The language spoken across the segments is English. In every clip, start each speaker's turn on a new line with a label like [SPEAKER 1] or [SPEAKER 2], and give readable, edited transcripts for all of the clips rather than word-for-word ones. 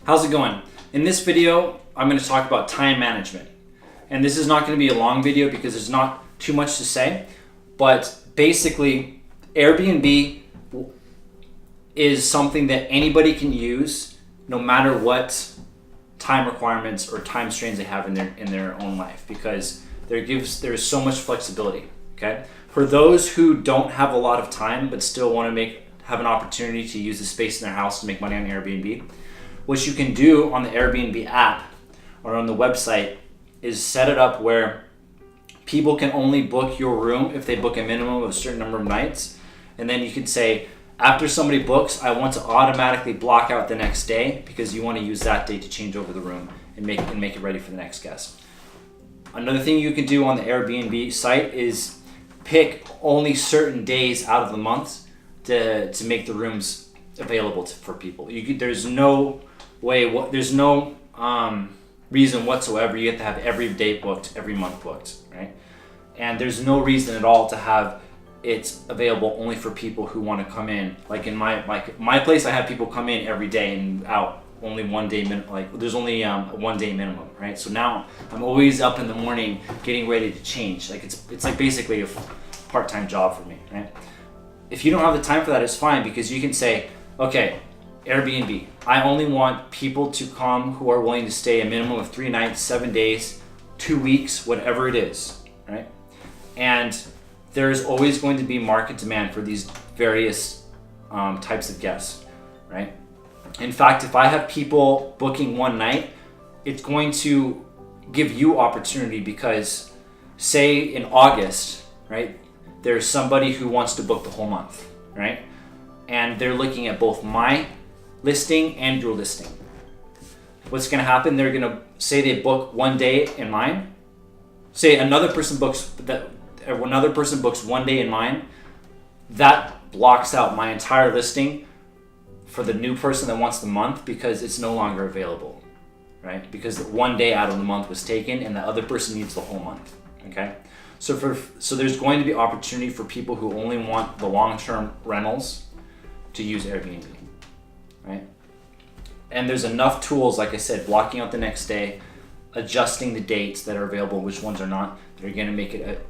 [SPEAKER 1] How's it going? In this video, I'm going to talk about time management. And this is not going to be a long video because there's not too much to say. But basically, Airbnb is something that anybody can use no matter what time requirements or time strains they have in their own life, because there's so much flexibility. Okay? For those who don't have a lot of time but still want to have an opportunity to use the space in their house to make money on Airbnb, what you can do on the Airbnb app or on the website is set it up where people can only book your room if they book a minimum of a certain number of nights. And then you can say, after somebody books, I want to automatically block out the next day, because you want to use that day to change over the room and make it ready for the next guest. Another thing you can do on the Airbnb site is pick only certain days out of the month to make the rooms available for people. There's no reason whatsoever you have to have every day booked, every month booked, right? And there's no reason at all to have it available only for people who want to come in. Like in my place, I have people come in every day and out only 1 day. There's only 1 day minimum, right? So now I'm always up in the morning getting ready to change. Like it's like basically a part-time job for me, right? If you don't have the time for that, it's fine, because you can say, okay, Airbnb, I only want people to come who are willing to stay a minimum of 3 nights, 7 days, 2 weeks, whatever it is, right? And there's always going to be market demand for these various types of guests, right? In fact, if I have people booking 1 night, it's going to give you opportunity, because say in August, right, there's somebody who wants to book the whole month, right? And they're looking at both my listing and your listing. What's going to happen? They're going to say they book 1 day in mine. Say another person books 1 day in mine. That blocks out my entire listing for the new person that wants the month, because it's no longer available, right? Because 1 day out of the month was taken, and the other person needs the whole month. Okay. So there's going to be opportunity for people who only want the long-term rentals to use Airbnb, right? And there's enough tools, like I said, blocking out the next day, adjusting the dates that are available, which ones are not, that are going to make it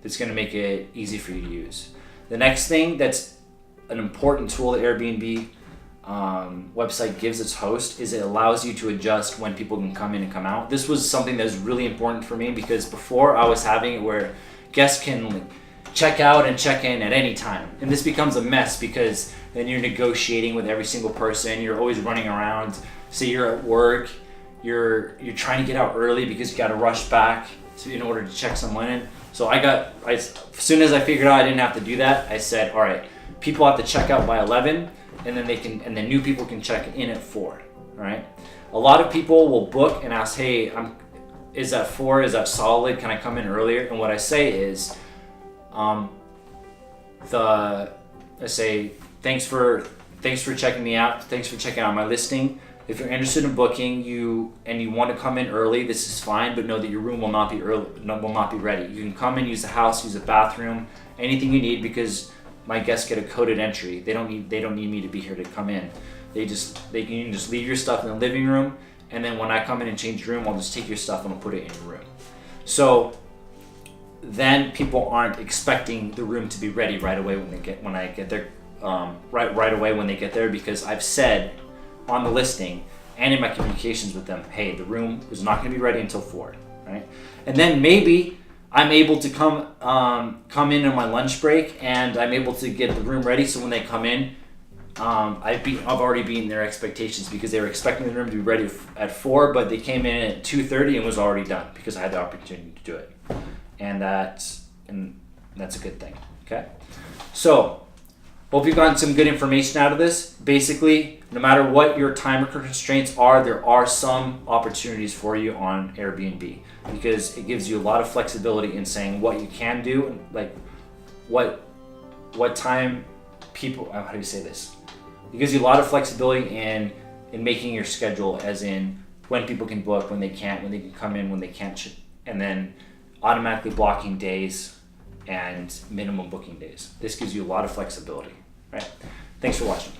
[SPEAKER 1] it's going to make it easy for you to use. The next thing that's an important tool that Airbnb website gives its host is it allows you to adjust when people can come in and come out. This was something that was really important for me, because before I was having it where guests can check out and check in at any time, and this becomes a mess, because then you're negotiating with every single person. You're always running around. Say you're at work, you're trying to get out early because you got to rush back in order to check someone in. So as soon as I figured out I didn't have to do that, I said, all right, people have to check out by 11, and then new people can check in at 4. All right. A lot of people will book and ask, hey, is that 4? Is that solid? Can I come in earlier? And what I say is, I say, thanks for checking me out. Thanks for checking out my listing. If you're interested in booking and you want to come in early, this is fine, but know that your room will not be ready. You can come in, use the house, use the bathroom, anything you need, because my guests get a coded entry. They don't need me to be here to come in. You can just leave your stuff in the living room, and then when I come in and change your room, I'll just take your stuff and I'll put it in your room. So then people aren't expecting the room to be ready right away when I get there, right away when they get there, because I've said on the listing and in my communications with them, hey, the room is not going to be ready until 4, right? And then maybe I'm able to come in on my lunch break, and I'm able to get the room ready, so when they come in, I've already beaten their expectations, because they were expecting the room to be ready at 4, but they came in at 2:30 and was already done, because I had the opportunity to do it. And that's a good thing. Okay, so hope you've gotten some good information out of this. Basically, no matter what your time constraints are, there are some opportunities for you on Airbnb, because it gives you a lot of flexibility in saying what you can do, and like what time people. How do you say this? It gives you a lot of flexibility in making your schedule, as in when people can book, when they can't, when they can come in, when they can't, and then automatically blocking days and minimum booking days. This gives you a lot of flexibility, right? Thanks for watching.